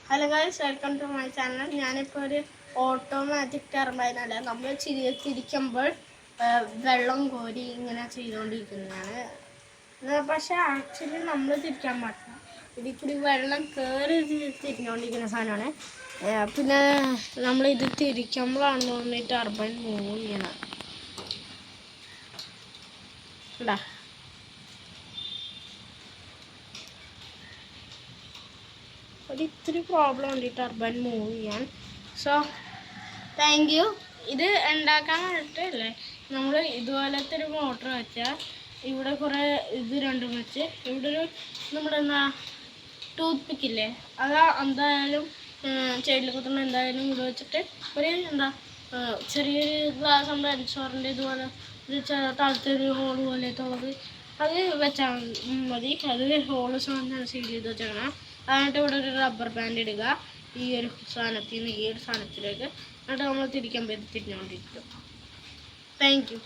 Hello guys, welcome to my channel. ഞാനിപ്പോൾ ഒരു automatic ടർബൈനല്ല, നമ്മൾ തിരിക്കുമ്പോൾ വെള്ളം കോരി ഇങ്ങനെ ചെയ്തുകൊണ്ടിരിക്കുന്നതാണ്. പക്ഷേ ആക്ച്വലി നമ്മൾ തിരിക്കാൻ പാടില്ല. ഇതിൽ കൂടി വെള്ളം കയറി തിരിഞ്ഞുകൊണ്ടിരിക്കുന്ന സാധനമാണ്. പിന്നെ നമ്മളിത് തിരിക്കുമ്പോഴാണ് തോന്നുന്നത് ഈ ടർബൈൻ മൂവ് ചെയ്യണം. ഇതാ ഒരിത്തിരി പ്രോബ്ലം ഉണ്ട് ഈ ടർബൈൻ മൂവ് ചെയ്യാൻ. So thank you. ഇത് ഉണ്ടാക്കാൻ വേണ്ടിയിട്ടല്ലേ നമ്മൾ ഇതുപോലത്തെ ഒരു മോട്ടർ വെച്ചാൽ ഇവിടെ കുറേ ഇത് രണ്ടും വെച്ച് ഇവിടെ ഒരു നമ്മുടെ ടൂത്ത് പിക്കില്ലേ, അത് എന്തായാലും സൈഡിൽ കുത്തുന്ന എന്തായാലും ഇവിടെ വെച്ചിട്ട് ഒരു ചെറിയൊരു ഗ്ലാസ് നമ്മുടെ എൻഷോറിൻ്റെ ഇതുപോലെ ഒരു താഴത്തൊരു ഹോൾ പോലെത്തുള്ളത് അത് വെച്ചാൽ മതി. അത് ഹോള് സാധനം സീൽ ചെയ്ത് വെച്ചേക്കണം. എന്നിട്ട് ഇവിടെ ഒരു റബ്ബർ ബാൻഡ് ഇടുക ഈ ഒരു സാധനത്തിൽ നിന്ന് ഈ ഒരു സാധനത്തിലേക്ക്. എന്നിട്ട് നമ്മൾ തിരിക്കുമ്പോൾ ഇത് തിരിഞ്ഞുകൊണ്ടിരിക്കും. Thank you.